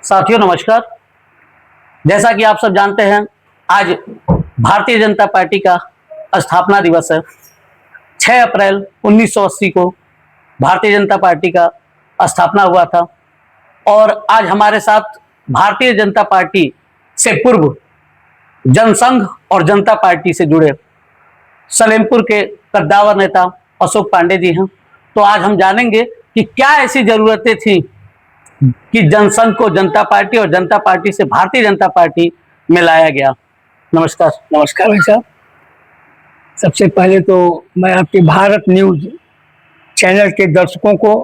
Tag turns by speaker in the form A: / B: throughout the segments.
A: साथियों नमस्कार। जैसा कि आप सब जानते हैं, आज भारतीय जनता पार्टी का स्थापना दिवस है। 6 अप्रैल 1980 को भारतीय जनता पार्टी का स्थापना हुआ था और आज हमारे साथ भारतीय जनता पार्टी से पूर्व जनसंघ और जनता पार्टी से जुड़े सलेमपुर के कद्दावर नेता अशोक पांडे जी हैं। तो आज हम जानेंगे कि क्या ऐसी जरूरतें थी कि जनसंघ को जनता पार्टी और जनता पार्टी से भारतीय जनता पार्टी में लाया गया। नमस्कार।
B: नमस्कार भाई साहब। सबसे पहले तो मैं आपके भारत न्यूज चैनल के दर्शकों को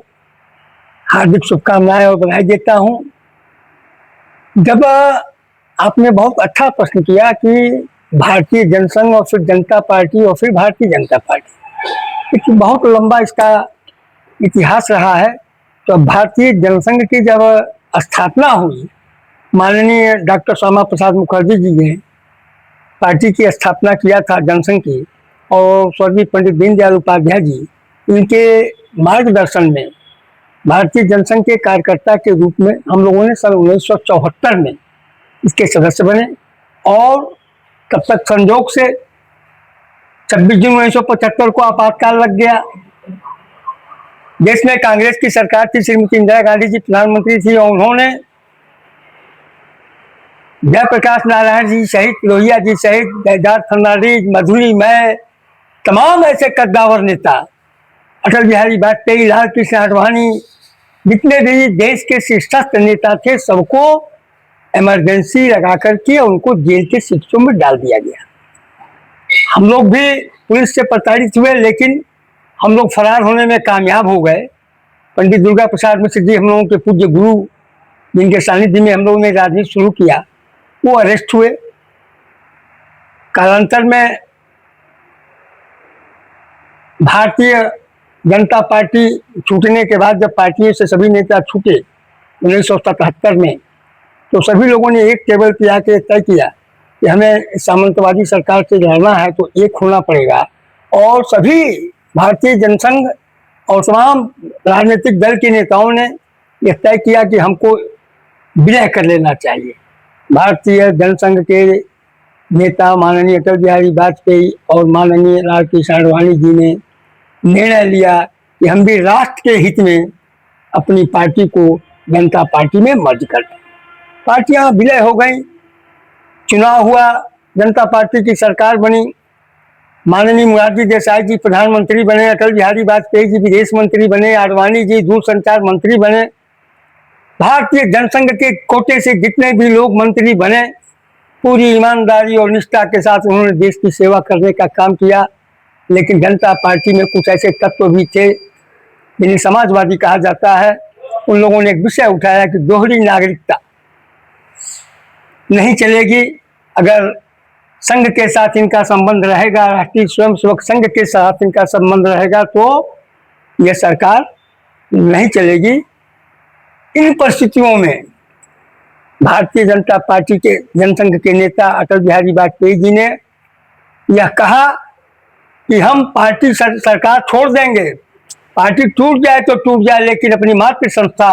B: हार्दिक शुभकामनाएं और बधाई देता हूं। जब आपने बहुत अच्छा प्रश्न किया कि भारतीय जनसंघ और फिर जनता पार्टी और फिर भारतीय जनता पार्टी, क्योंकि बहुत लंबा इसका इतिहास रहा है। तो भारतीय जनसंघ की जब स्थापना हुई, माननीय डॉक्टर श्यामा प्रसाद मुखर्जी जी ने पार्टी की स्थापना किया था जनसंघ की, और स्वर्गीय पंडित दीनदयाल उपाध्याय जी इनके मार्गदर्शन में भारतीय जनसंघ के कार्यकर्ता के रूप में हम लोगों ने सन 1974 में इसके सदस्य बने। और तब तक संजोग से 26 जून 1975 को आपातकाल लग गया। देश में कांग्रेस की सरकार थी, श्रीमती इंदिरा गांधी जी प्रधानमंत्री थी, और उन्होंने जयप्रकाश नारायण जी सहित, लोहिया जी सहित, जयदार फर्नांडीज, मधुरी, मैं, तमाम ऐसे कद्दावर नेता, अटल बिहारी वाजपेयी, लाल कृष्ण आडवाणी, जितने भी देश के शीर्षस्थ नेता थे, सबको इमरजेंसी लगा करके उनको जेल के शिक्षों में डाल दिया गया। हम लोग भी पुलिस से प्रताड़ित हुए, लेकिन हम लोग फरार होने में कामयाब हो गए। पंडित दुर्गा प्रसाद मिश्र जी, हम लोगों के पूज्य गुरु, जिनके सानिध्य में हम लोगों ने राजनीति शुरू किया, वो अरेस्ट हुए। कालांतर में भारतीय जनता पार्टी छूटने के बाद, जब पार्टियों से सभी नेता छूटे 1977 में, तो सभी लोगों ने एक टेबल पे आके तय किया कि हमें सामंतवादी सरकार से लड़ना है तो एक होना पड़ेगा। और सभी भारतीय जनसंघ और तमाम राजनीतिक दल के नेताओं ने यह तय किया कि हमको विलय कर लेना चाहिए। भारतीय जनसंघ के नेता माननीय अटल बिहारी वाजपेयी और माननीय लाल कृष्ण आडवाणी जी ने निर्णय लिया कि हम भी राष्ट्र के हित में अपनी पार्टी को जनता पार्टी में मर्ज कर दें। पार्टियां विलय हो गई, चुनाव हुआ, जनता पार्टी की सरकार बनी, माननीय मोरारजी देसाई जी प्रधानमंत्री बने, अटल बिहारी वाजपेयी जी विदेश मंत्री बने, आडवाणी जी दूरसंचार मंत्री बने। भारतीय जनसंघ के कोटे से जितने भी लोग मंत्री बने, पूरी ईमानदारी और निष्ठा के साथ उन्होंने देश की सेवा करने का काम किया। लेकिन जनता पार्टी में कुछ ऐसे तत्व भी थे जिन्हें समाजवादी कहा जाता है। उन लोगों ने एक विषय उठाया कि दोहरी नागरिकता नहीं चलेगी। अगर संघ के साथ इनका संबंध रहेगा, राष्ट्रीय स्वयंसेवक संघ के साथ इनका संबंध रहेगा, तो यह सरकार नहीं चलेगी। इन परिस्थितियों में भारतीय जनता पार्टी के जनसंघ के नेता अटल बिहारी वाजपेयी जी ने यह कहा कि हम पार्टी सरकार छोड़ देंगे, पार्टी टूट जाए तो टूट जाए, लेकिन अपनी मातृ संस्था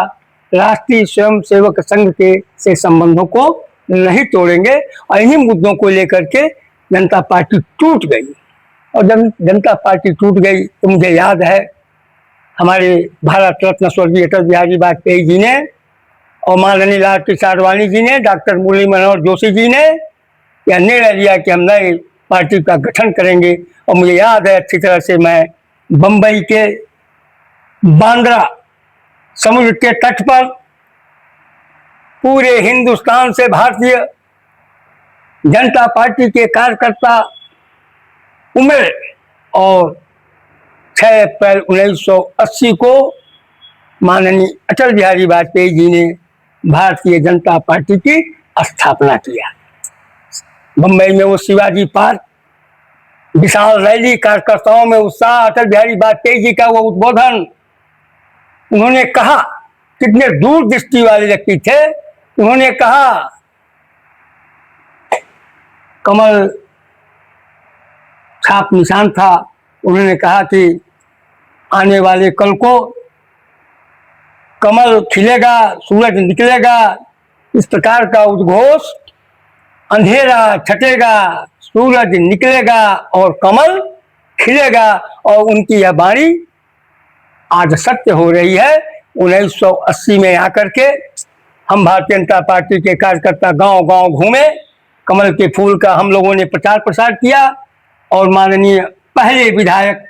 B: राष्ट्रीय स्वयंसेवक संघ के से संबंधों को नहीं तोड़ेंगे। और इन्हीं मुद्दों को लेकर के जनता पार्टी टूट गई। और जब जनता पार्टी टूट गई तो मुझे याद है, हमारे भारत रत्न स्वर्गीय अटल बिहारी वाजपेयी जी ने और माननीय लाल कृष्ण आडवाणी जी ने, डॉक्टर मुरली मनोहर जोशी जी ने यह निर्णय लिया कि हम नए पार्टी का गठन करेंगे। और मुझे याद है अच्छी तरह से, मैं बम्बई के बांद्रा समुद्र के तट पर पूरे हिंदुस्तान से भारतीय जनता पार्टी के कार्यकर्ता उमड़े और 6 अप्रैल 1980 को माननीय अटल बिहारी वाजपेयी जी ने भारतीय जनता पार्टी की स्थापना किया। मुंबई में वो शिवाजी पार्क, विशाल रैली, कार्यकर्ताओं में उत्साह, अटल बिहारी वाजपेयी जी का वो उद्बोधन। उन्होंने कहा, कितने दूरदृष्टि वाले व्यक्ति थे, उन्होंने कहा, कमल छाप निशान था, उन्होंने कहा कि आने वाले कल को कमल खिलेगा, सूरज निकलेगा, इस प्रकार का उद्घोष, अंधेरा छटेगा, सूरज निकलेगा और कमल खिलेगा, और उनकी यह वाणी आज सत्य हो रही है। 1980 में आकर के हम भारतीय जनता पार्टी के कार्यकर्ता गांव गांव घूमे, कमल के फूल का हम लोगों ने प्रचार प्रसार किया, और माननीय पहले विधायक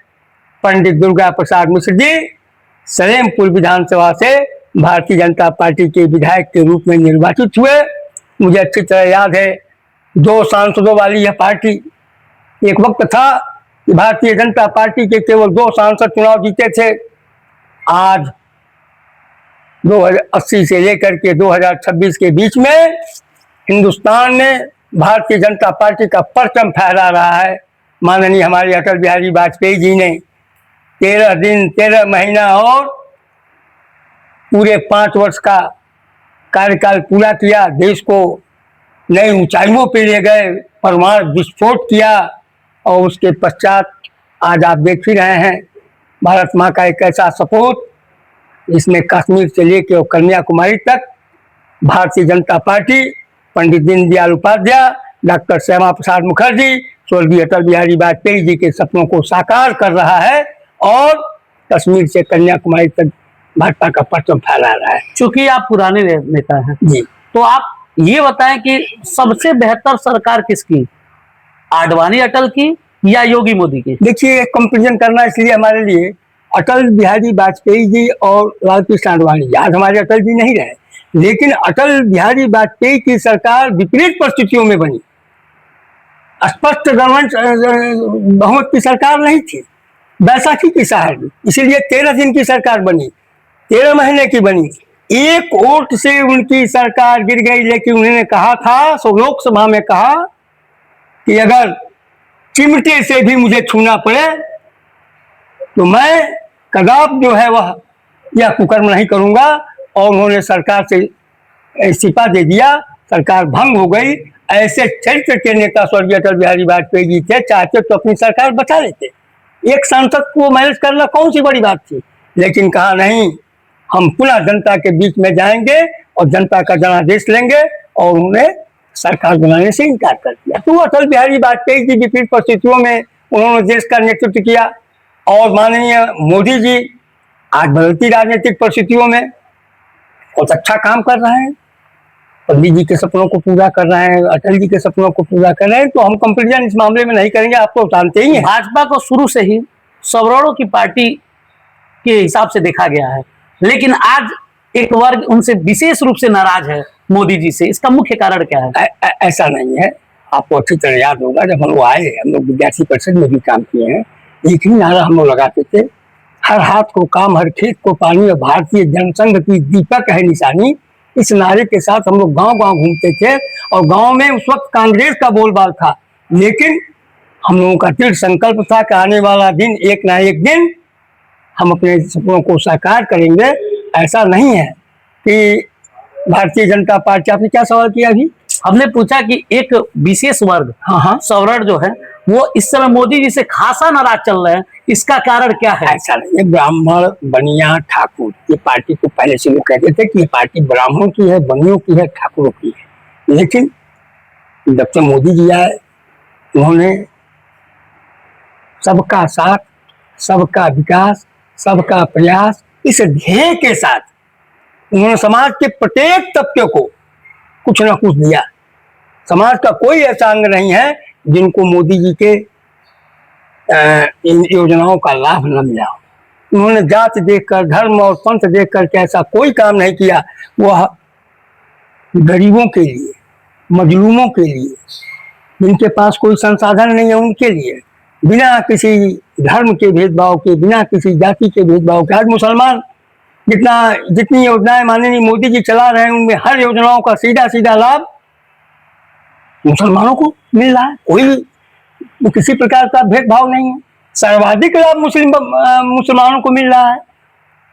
B: पंडित दुर्गा प्रसाद मिश्र जी सलेमपुर विधानसभा से भारतीय जनता पार्टी के विधायक के रूप में निर्वाचित हुए। मुझे अच्छी तरह याद है, 2 सांसदों वाली यह पार्टी। एक वक्त था कि भारतीय जनता पार्टी के केवल 2 सांसद चुनाव जीते थे। आज 2080 से लेकर के 2026 के बीच में हिंदुस्तान में भारतीय जनता पार्टी का परचम फहरा रहा है। माननीय हमारे अटल बिहारी वाजपेयी जी ने 13 दिन 13 महीना और पूरे 5 वर्ष का कार्यकाल पूरा किया, देश को नई ऊंचाइयों पे ले गए, परमाणु विस्फोट किया, और उसके पश्चात आज आप देख ही रहे हैं भारत माँ का एक ऐसा सपूत, इसमें कश्मीर से लेकर और कन्याकुमारी तक भारतीय जनता पार्टी, पंडित दीनदयाल उपाध्याय, डॉक्टर श्यामा प्रसाद मुखर्जी, स्वर्गीय अटल बिहारी वाजपेयी जी के सपनों को साकार कर रहा है, और कश्मीर से कन्याकुमारी तक भाजपा का परचम फहरा रहा है।
A: चूंकि आप पुराने नेता हैं
B: जी,
A: तो आप ये बताएं कि सबसे बेहतर सरकार किसकी, आडवाणी अटल की या योगी मोदी की?
B: देखिए, कंपेरिजन करना इसलिए हमारे लिए, अटल बिहारी वाजपेयी जी और लालकृष्ण आडवाणी जी, आज हमारे अटल जी नहीं रहे, लेकिन अटल बिहारी वाजपेयी की सरकार विपरीत परिस्थितियों में बनी, स्पष्ट बहुमत की सरकार नहीं थी, बैसाखी की सहार में, इसीलिए 13 दिन की सरकार बनी, 13 महीने की बनी। 1 वोट से उनकी सरकार गिर गई, लेकिन उन्होंने कहा था, सो लोकसभा में कहा कि अगर चिमटे से भी मुझे छूना पड़े तो मैं कदाप जो है वह यह कुकर्म नहीं करूंगा, और उन्होंने सरकार से इस्तीफा दे दिया, सरकार भंग हो गई। ऐसे चरित्र के नेता स्वर्गीय अटल बिहारी वाजपेयी जी थे, चाहते तो अपनी सरकार बचा लेते, एक सांसद को मैनेज करना कौन सी बड़ी बात थी, लेकिन कहा नहीं, हम पुनः जनता के बीच में जाएंगे और जनता का जनादेश लेंगे, और उन्हें सरकार बनाने से इनकार कर दिया। तो अटल बिहारी वाजपेयी जी विपरीत परिस्थितियों में उन्होंने देश का नेतृत्व किया, और माननीय मोदी जी आज बदलती राजनीतिक परिस्थितियों में बहुत अच्छा काम कर रहे हैं, पंडित जी के सपनों को पूरा कर रहे हैं, अटल जी के सपनों को पूरा कर रहे हैं। तो हम कंपेरिजन इस मामले में नहीं करेंगे, आप तो जानते ही हैं।
A: भाजपा को शुरू से ही सवरणों की पार्टी के हिसाब से देखा गया है, लेकिन आज एक वर्ग उनसे विशेष रूप से नाराज है मोदी जी से, इसका मुख्य कारण क्या है?
B: ऐसा नहीं है, आपको अच्छी तरह याद होगा, जब हम लोग आए, हम लोग विद्यार्थी परिषद में भी काम किए हैं, एक ही नारा हम लोग लगाते थे, हर हाथ को काम, हर खेत को पानी, और भारतीय जनसंघ की दीपक है निशानी। इस नारे के साथ हम लोग गांव गांव घूमते थे, और गांव में उस वक्त कांग्रेस का बोलबाल था, लेकिन हम लोगों का दृढ़ संकल्प था कि आने वाला दिन एक ना एक दिन हम अपने सपनों को साकार करेंगे। ऐसा नहीं है कि भारतीय जनता पार्टी, आपने क्या सवाल किया अभी?
A: हमने पूछा कि एक विशेष वर्ग,
B: हाँ,
A: सवर्ण जो है, वो इस समय मोदी जी से खासा नाराज चल रहे हैं, इसका कारण क्या है?
B: ऐसा नहीं है, ब्राह्मण, बनिया, ठाकुर, ये पार्टी को पहले से लोग कहते थे कि ये पार्टी ब्राह्मणों की है, बनियों की है, ठाकुरों की है, लेकिन जब से मोदी जी आए, उन्होंने सबका साथ, सबका विकास, सबका प्रयास, इस ध्येय के साथ उन्होंने समाज के प्रत्येक तबके को कुछ ना कुछ दिया। समाज का कोई ऐसा अंग नहीं है जिनको मोदी जी के इन योजनाओं का लाभ न मिला। उन्होंने जात देखकर, धर्म और पंथ देखकर के ऐसा कोई काम नहीं किया। वह गरीबों के लिए, मजलूमों के लिए, जिनके पास कोई संसाधन नहीं है, उनके लिए बिना किसी धर्म के भेदभाव के, बिना किसी जाति के भेदभाव के, आज मुसलमान जितनी योजनाएं माननीय मोदी जी चला रहे हैं, उनमें हर योजनाओं का सीधा सीधा लाभ मुसलमानों को मिल रहा है। कोई किसी प्रकार का भेदभाव नहीं है, सर्वाधिक लाभ मुसलमानों को मिल रहा है।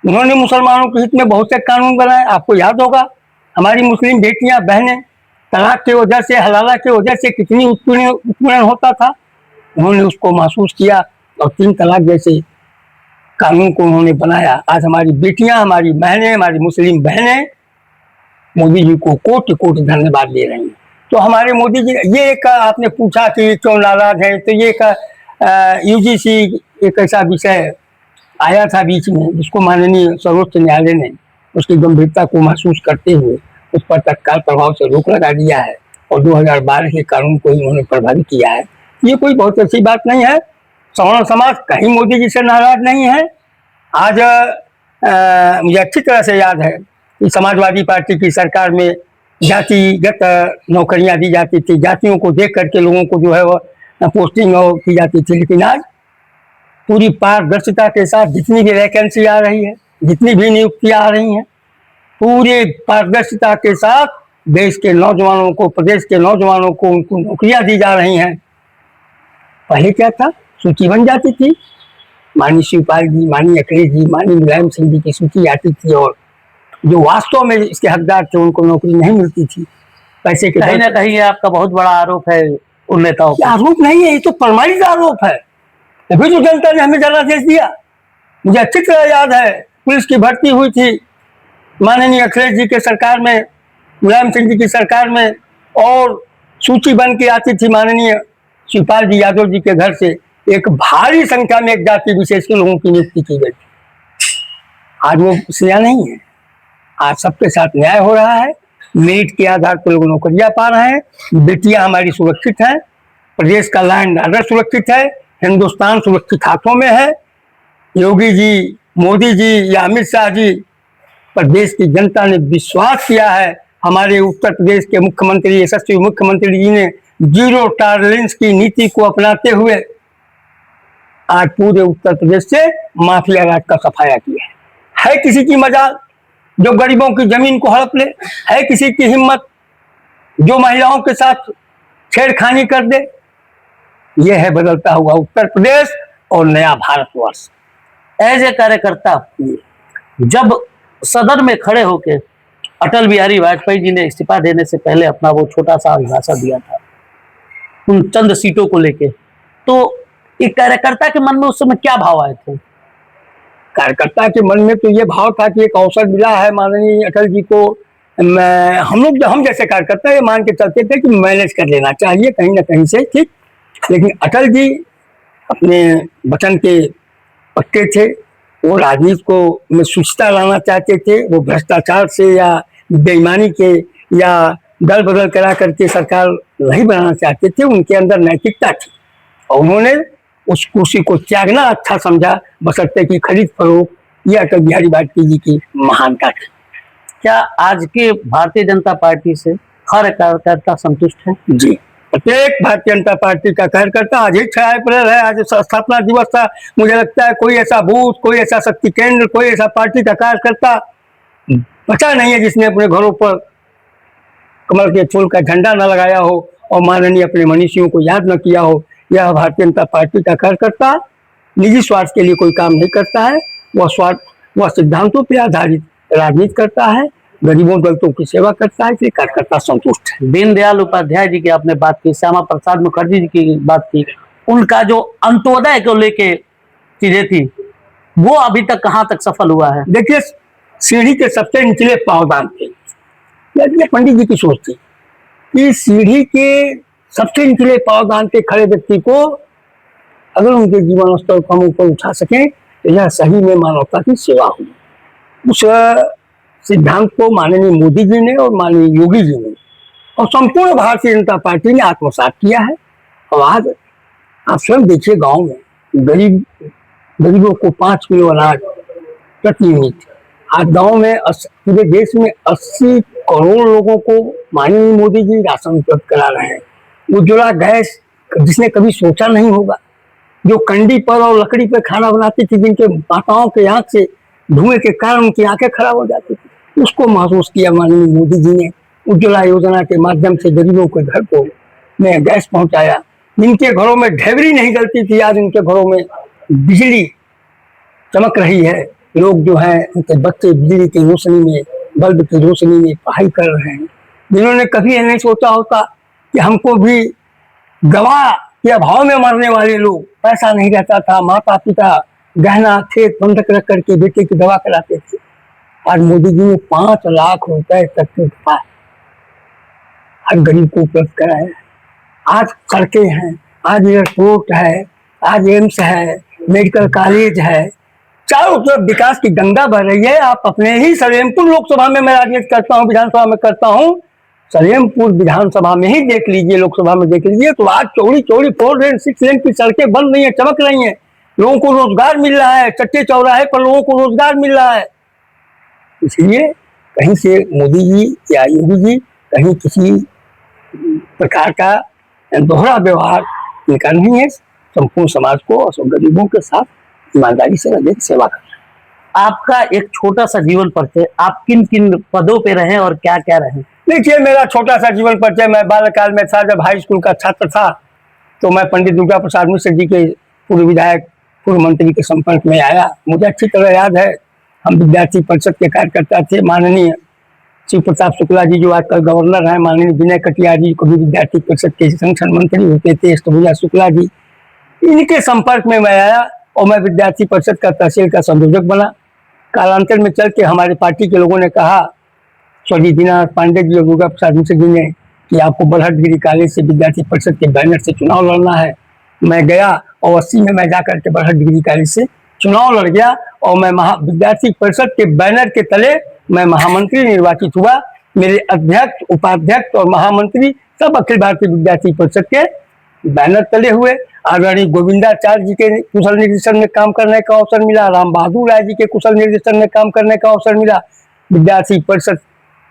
B: उन्होंने मुसलमानों के हित में बहुत से कानून बनाए। आपको याद होगा, हमारी मुस्लिम बेटियां, बहनें तलाक की वजह से, हलाला की वजह से कितनी उत्पीड़न होता था, उन्होंने उसको महसूस किया और 3 तलाक जैसे कानून को उन्होंने बनाया। आज हमारी बेटियां, हमारी बहनें, हमारी मुस्लिम बहनें मोदी जी को कोटि कोटि धन्यवाद दे रही हैं। तो हमारे मोदी जी, ये एक आपने पूछा कि क्यों नाराज है, तो ये एक यूजीसी एक ऐसा विषय आया था बीच में जिसको माननीय सर्वोच्च न्यायालय ने उसकी गंभीरता को महसूस करते हुए उस पर तत्काल प्रभाव से रोक लगा दिया है और 2012 के कानून को उन्होंने प्रभावित किया है। ये कोई बहुत अच्छी बात नहीं है। सवर्ण समाज कहीं मोदी जी से नाराज नहीं है। आज मुझे अच्छी तरह से याद है कि समाजवादी पार्टी की सरकार में जातिगत नौकरियां दी जाती थी, जातियों को देख करके लोगों को जो है वह पोस्टिंग की जाती थी। लेकिन आज पूरी पारदर्शिता के साथ जितनी भी वैकेंसी आ रही है, जितनी भी नियुक्तियां आ रही हैं, पूरी पारदर्शिता के साथ देश के नौजवानों को, प्रदेश के नौजवानों को उनको नौकरियां दी जा रही हैं। पहले क्या था, सूची बन जाती थी, माननीय शिवपाल जी, माननीय अखिलेश जी, माननीय मुलायम सिंह जी की सूची आती थी और जो वास्तव में इसके हकदार थे उनको नौकरी नहीं मिलती थी। पैसे के
A: कहीं ना कहीं ये आपका बहुत बड़ा आरोप है उन नेताओं पर।
B: आरोप नहीं है, ये तो प्रमाणित आरोप है। तभी तो जनता ने हमें जनादेश दिया। मुझे अच्छी तरह याद है, पुलिस की भर्ती हुई थी माननीय अखिलेश जी के सरकार में, मुलायम सिंह जी की सरकार में, और सूची बन के आती थी माननीय शिवपाल जी यादव जी के घर से। एक भारी संख्या में एक जाति विशेष के लोगों की नियुक्ति की गई। आज वो सिया नहीं है। आज सबके साथ न्याय हो रहा है, मेरिट के आधार पर लोग नौकरियां पा रहे हैं, बेटियां हमारी सुरक्षित हैं, प्रदेश का लॉ एंड ऑर्डर सुरक्षित है, हिंदुस्तान सुरक्षित हाथों में है। योगी जी, मोदी जी या अमित शाह जी पर देश की जनता ने विश्वास किया है। हमारे उत्तर प्रदेश के मुख्यमंत्री, यशस्वी मुख्यमंत्री जी ने जीरो टॉलरेंस की नीति को अपनाते हुए आज पूरे उत्तर प्रदेश से माफिया राज का सफाया किया है। किसी की मजाल जो गरीबों की जमीन को हड़प ले? है किसी की हिम्मत जो महिलाओं के साथ छेड़खानी कर दे? यह है बदलता हुआ उत्तर प्रदेश और नया भारतवर्ष।
A: एज ए कार्यकर्ता, जब सदन में खड़े होकर अटल बिहारी वाजपेयी जी ने इस्तीफा देने से पहले अपना वो छोटा सा अभिभाषण दिया था उन चंद सीटों को लेके, तो एक कार्यकर्ता के मन में उस समय क्या भाव आए थे?
B: कार्यकर्ता के मन में तो ये भाव था कि एक अवसर मिला है माननीय अटल जी को। हम जैसे कार्यकर्ता ये मान के चलते थे कि मैनेज कर लेना चाहिए कहीं ना कहीं से, ठीक। लेकिन अटल जी अपने वचन के पक्के थे। वो राजनीति को में शुचिता लाना चाहते थे। वो भ्रष्टाचार से या बेईमानी के या दल बदल करा करके सरकार नहीं बनाना चाहते थे। उनके अंदर नैतिकता थी और उन्होंने उस कुर्सी को त्यागना अच्छा समझा, बशर्ते की खरीद फरोख्त ये अटल बिहारी वाजपेयी जी की महानता थी।
A: क्या आज के भारतीय जनता पार्टी से हर कार्यकर्ता संतुष्ट है?
B: जी, प्रत्येक भारतीय जनता पार्टी का कार्यकर्ता। आज ही 6 अप्रैल है, आज स्थापना दिवस था। मुझे लगता है कोई ऐसा बूथ, कोई ऐसा शक्ति केंद्र, कोई ऐसा पार्टी का कार्यकर्ता बचा नहीं है जिसने अपने घरों पर कमल के फूल का झंडा न लगाया हो और माननीय अपने मनीषियों को याद न किया हो। यह भारतीय जनता पार्टी का कार्यकर्ता निजी स्वार्थ के लिए कोई काम नहीं करता है। वह सिद्धांतों पर आधारित राजनीति करता है, गरीबों दलितों की सेवा करता है, इसलिए कार्यकर्ता संतुष्ट है।
A: दीनदयाल उपाध्याय जी की आपने बात की, श्यामा प्रसाद मुखर्जी जी की बात की, उनका जो अंत्योदय को लेके चीजें थी वो अभी तक कहाँ तक सफल हुआ है?
B: देखिए, सीढ़ी के सबसे निचले पावदान थे। ये पंडित जी की सोच थी कि सीढ़ी के सबसे निचले पावदान पे खड़े व्यक्ति को अगर उनके जीवन स्तर को हम ऊपर उठा सकें तो यह सही में मानवता की सेवा हुई। उस सिद्धांत को माननीय मोदी जी ने और माननीय योगी जी ने और संपूर्ण भारतीय जनता पार्टी ने आत्मसात किया है। और आज आप स्वयं देखिए, गांव में गरीबों को 5 किलो अनाज प्रति यूनिट। आज गांव में पूरे देश में 80 करोड़ लोगों को माननीय मोदी जी राशन उपलब्ध करा रहे हैं। उज्ज्वला गैस, जिसने कभी सोचा नहीं होगा, जो कंडी पर और लकड़ी पर खाना बनाती थी, जिनके माताओं के आंख से धुएं के कारण उनकी आंखें खराब हो जाती थी, उसको महसूस किया माननीय मोदी जी ने। उज्ज्वला योजना के माध्यम से गरीबों के घर को में गैस पहुंचाया। जिनके घरों में ढेबरी नहीं जलती थी, आज उनके घरों में बिजली चमक रही है। लोग जो हैं, उनके बच्चे बिजली की रोशनी में, बल्ब की रोशनी में पढ़ाई कर रहे हैं। जिन्होंने कभी नहीं सोचा होता कि हमको भी गवाह के अभाव में मरने वाले लोग, पैसा नहीं रहता था, माता पिता गहना खेत बंधक रख करके बेटे की दवा कराते थे। आज मोदी जी ने 5 लाख रुपए तक के उत्पाद हर गरीब को उपलब्ध कराए। आज सड़कें हैं, आज एयरपोर्ट है, आज एम्स है, मेडिकल कॉलेज है, चारों तरफ विकास की गंगा बह रही है। आप अपने ही सलेमपुर लोकसभा में मैं राजनीति करता हूँ, विधानसभा में करता हूँ, सलेमपुर विधानसभा में ही देख लीजिए, लोकसभा में देख लीजिए, तो आज चौड़ी चौड़ी 4 लेन 6 लेन की सड़कें बन रही हैं, चमक रही हैं, लोगों को रोजगार मिल रहा है, चट्टे चौराहे पर लोगों को रोजगार मिल रहा है। इसलिए कहीं से मोदी जी या योगी जी कहीं किसी प्रकार का दोहरा व्यवहार इनका नहीं है। संपूर्ण समाज को और सब गरीबों के साथ ईमानदारी से राजनीतिक सेवा कर रहे हैं।
A: आपका एक छोटा सा जीवन परिचय, आप किन किन पदों पे रहे और क्या क्या रहे?
B: देखिए, मेरा छोटा सा जीवन परिचय, मैं बाल्यकाल में था, जब हाई स्कूल का छात्र था तो मैं पंडित दुर्गा प्रसाद मिश्र जी के पूर्व विधायक, पूर्व मंत्री के संपर्क में आया। मुझे अच्छी तरह याद है, हम विद्यार्थी परिषद के कार्यकर्ता थे। माननीय शिव प्रताप शुक्ला जी जो आजकल गवर्नर हैं, माननीय विनय कटियार जी को भी विद्यार्थी परिषद के संगठन मंत्री होते थे, अष्टभुजा शुक्ला जी, इनके संपर्क में मैं आया और मैं विद्यार्थी परिषद का तहसील का संयोजक बना। कालांतर में चल के हमारे पार्टी के लोगों ने कहा, स्वर्गीय दीनानाथ पांडे जी और दुर्गा प्रसाद मिश्र जी ने, कि आपको बरहट डिग्री कॉलेज से विद्यार्थी परिषद के बैनर से चुनाव लड़ना है। मैं गया और 80 में मैं जाकर के बरहट डिग्री कॉलेज से चुनाव लड़ गया और मैं विद्यार्थी परिषद के बैनर के तले मैं महामंत्री निर्वाचित हुआ। मेरे अध्यक्ष, उपाध्यक्ष और महामंत्री सब अखिल भारतीय विद्यार्थी परिषद के बैनर तले हुए। आदरणीय गोविंदाचार्य जी के कुशल निर्देशन में काम करने का अवसर मिला, राम बहादुर राय जी के कुशल निर्देशन में काम करने का अवसर मिला। विद्यार्थी परिषद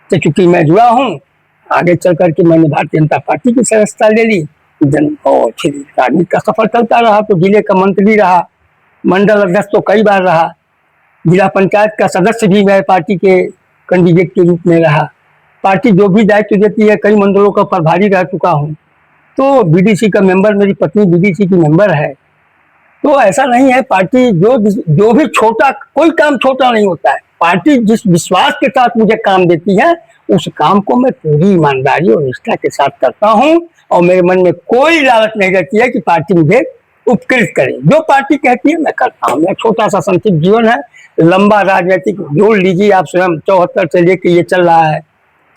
B: से चूंकि मैं जुड़ा हूँ, आगे चल करके मैंने भारतीय जनता पार्टी की सदस्यता ले ली, और फिर राजनीति का सफर चलता रहा। तो जिले का मंत्री रहा, मंडल अध्यक्ष तो कई बार रहा, जिला पंचायत का सदस्य भी मैं पार्टी के कैंडिडेट के रूप में रहा। पार्टी जो भी दायित्व देती है, कई मंडलों का प्रभारी रह चुका हूँ। तो बीडीसी का मेंबर, मेरी पत्नी बीडीसी की मेंबर है। तो ऐसा नहीं है, पार्टी जो भी छोटा, कोई काम छोटा नहीं होता है। पार्टी जिस विश्वास के साथ मुझे काम देती है, उस काम को मैं पूरी ईमानदारी और निष्ठा के साथ करता हूँ और मेरे मन में कोई लालच नहीं रहती है कि पार्टी मुझे उपकृत करे। जो पार्टी कहती है मैं करता हूँ। मेरा छोटा सा संक्षिप्त जीवन है, लंबा राजनीतिक जोड़ लीजिए आप स्वयं, 74 से लेके ये चल रहा है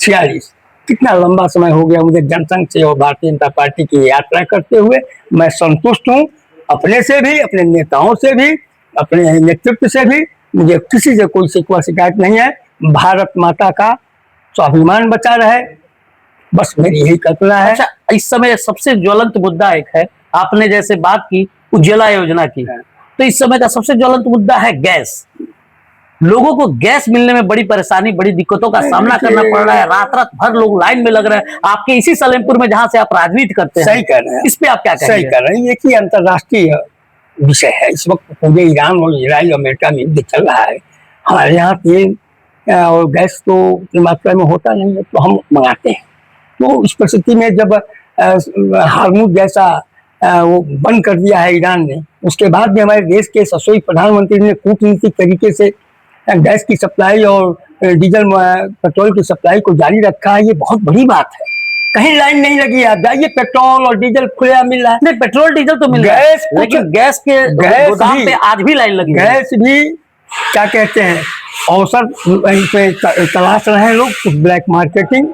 B: 46, कितना लंबा समय हो गया मुझे जनसंघ से और भारतीय जनता पार्टी की यात्रा करते हुए। मैं संतुष्ट हूँ अपने से भी, अपने नेताओं से भी, अपने नेतृत्व से भी। मुझे किसी से कोई शिकवा शिकायत नहीं है। भारत माता का स्वाभिमान बचा रहे, बस मेरी यही कल्पना है।
A: अच्छा, इस समय सबसे ज्वलंत मुद्दा एक है, आपने जैसे बात की उज्ज्वला योजना की, तो इस समय का सबसे ज्वलंत मुद्दा है गैस। लोगों को गैस मिलने में बड़ी परेशानी, बड़ी दिक्कतों का सामना करना पड़ रहा है। रात रात भर लोग लाइन में लग रहे हैं। आपके इसी सलेमपुर में जहां से आप राजनीति करते हैं,
B: सही कर रहे हैं,
A: इस पे आप क्या कहेंगे?
B: सही कर रहे हैं। ये कि अंतर्राष्ट्रीय विषय है। इस वक्त पूरे ईरान और इजराइल अमेरिका में युद्ध चल रहा है। हमारे यहाँ तेल और गैस तो उतनी मात्रा में होता नहीं है, तो हम मंगाते हैं। तो इस परिस्थिति में जब हार्मुज जैसा वो बंद कर दिया है ईरान ने, उसके बाद भी हमारे देश के यशस्वी प्रधानमंत्री ने कूटनीतिक तरीके से गैस की सप्लाई और डीजल पेट्रोल की सप्लाई को जारी रखा है। ये बहुत बड़ी बात है। कहीं लाइन नहीं लगी। आप जाइए, पेट्रोल और डीजल खुला मिल रहा है।
A: नहीं, पेट्रोल डीजल तो मिल रहा है, लेकिन गैस के गोदाम पे आज भी लाइन लगी है।
B: गैस भी क्या कहते हैं, अवसर पे तलाश रहे हैं लोग, कुछ ब्लैक मार्केटिंग,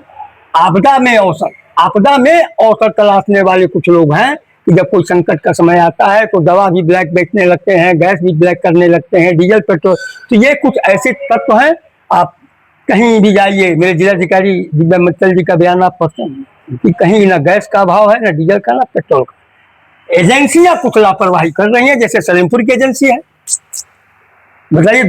B: आपदा में अवसर तलाशने वाले कुछ लोग हैं कि जब कोई संकट का समय आता है तो दवा भी ब्लैक बेचने लगते हैं, गैस भी ब्लैक करने लगते हैं, डीजल पेट्रोल। तो ये कुछ ऐसे तत्व हैं। आप कहीं भी जाइए, मेरे जिलाधिकारी दिव्या मित्तल जी का बयान आप पढ़ते हैं कि कहीं ना गैस का अभाव है, ना डीजल का, ना पेट्रोल का। एजेंसियां कुछ लापरवाही कर रही हैं, जैसे सलेमपुर की एजेंसी है। बताइए,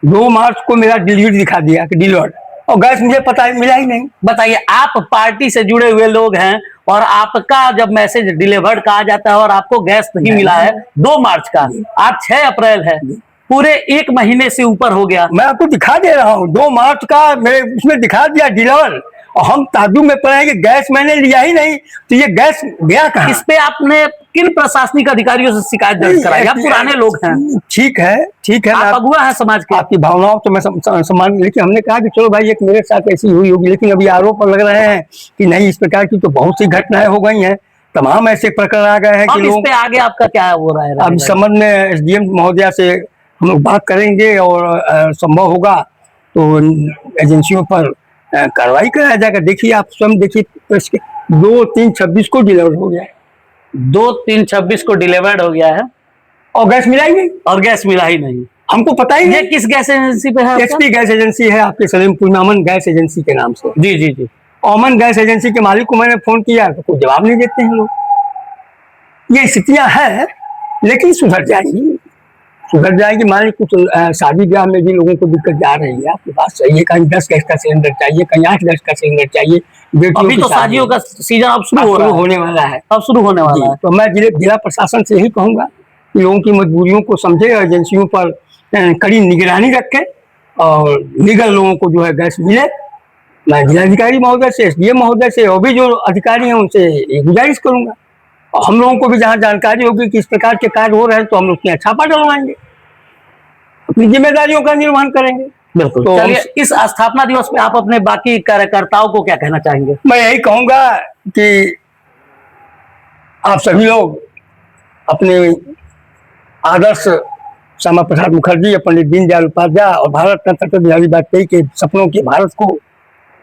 B: 2 मार्च को मेरा डिलीवरी दिखा दिया कि डिलीवर्ड, और गैस मुझे पता मिला ही नहीं।
A: बताइए, आप पार्टी से जुड़े हुए लोग हैं और आपका जब मैसेज डिलीवर्ड कहा जाता है और आपको गैस नहीं मिला है 2 मार्च का, आज 6 अप्रैल है, पूरे 1 महीने से ऊपर हो गया।
B: मैं आपको दिखा दे रहा हूँ 2 मार्च का, मेरे उसमें दिखा दिया डिलीवर, और हम ताज्जुब में पड़े हैं कि गैस मैंने लिया ही नहीं, तो ये गैस गया कहाँ?
A: इस पे आपने किन प्रशासनिक अधिकारियों से शिकायत दर्ज कराई? आप पुराने लोग हैं।
B: ठीक है,
A: आप अगुआ हैं समाज के।
B: आपकी भावनाओं तो मैं सम्मान, लेकिन हमने कहा कि चलो भाई, एक मेरे साथ ऐसी हुई होगी, लेकिन अभी आरोप लग रहे हैं कि नहीं, इस प्रकार की तो बहुत सी घटनाएं हो गई हैं। तमाम ऐसे प्रकरण आ गए हैं कि
A: इस पे आगे आपका क्या हो रहा है?
B: अब संबंध में एसडीएम महोदया से हम लोग बात करेंगे और संभव होगा तो एजेंसियों पर कार्रवाई कराया जाएगा। देखिए, आप स्वयं देखिए, तो इसके 2-3-26 को डिलीवर हो गया है,
A: 2-3-26 को डिलीवर्ड हो गया है
B: और गैस मिला ही नहीं,
A: और गैस मिला ही नहीं।
B: हमको पता ही
A: ये
B: नहीं।
A: किस गैस एजेंसी पे है आपका?
B: एचपी गैस एजेंसी है आपके सलीमपुर में, अमन गैस एजेंसी के नाम से।
A: जी जी जी।
B: अमन गैस एजेंसी के मालिक को मैंने फोन किया तो कोई जवाब नहीं देते हैं लोग। ये स्थितियां हैं, लेकिन सुधर जाएंगी, सुधर जाएगी। मान ली कुछ शादी ब्याह में भी लोगों को दिक्कत जा रही है, आपकी बात सही है। कहीं 10 गैस का सिलेंडर चाहिए, कहीं 8 गैस का सिलेंडर चाहिए।
A: अभी तो शादियों का सीजन अब शुरू हो रहा है,
B: होने वाला है,
A: अब शुरू होने वाला है।
B: तो मैं जिला प्रशासन से यही कहूंगा कि लोगों की मजबूरियों को समझे, एजेंसियों पर कड़ी निगरानी रखे और लीगल लोगों को जो है गैस मिले। मैं जिलाधिकारी महोदय से, एसडीएम महोदय से और भी जो अधिकारी हैं उनसे ये गुजारिश करूंगा। और हम लोगों को भी जहाँ जानकारी होगी कि इस प्रकार के कार्य हो रहे हैं तो हम लोग उसमें छापा डलवाएंगे, अपनी जिम्मेदारियों का निर्वहन करेंगे।
A: बिल्कुल।
B: तो
A: चलिए, इस स्थापना दिवस पे आप अपने बाकी कार्यकर्ताओं को क्या कहना चाहेंगे?
B: मैं यही कहूंगा कि आप सभी लोग अपने आदर्श श्यामा प्रसाद मुखर्जी या पंडित दीनदयाल उपाध्याय और भारत रत्न अटल बिहारी वाजपेयी के सपनों के भारत को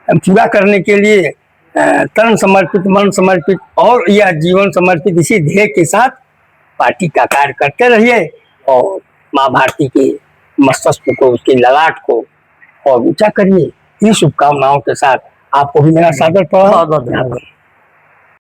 B: पूरा करने के लिए तन समर्पित, मन समर्पित और यह जीवन समर्पित इसी ध्येय के साथ पार्टी का कार्य करते रहिए और माँ भारती के मस्तिष्क को, उसकी ललाट को और ऊंचा करिए। इन शुभकामनाओं के साथ आपको भी मेरा सादर प्रणाम।
A: बहुत बहुत धन्यवाद।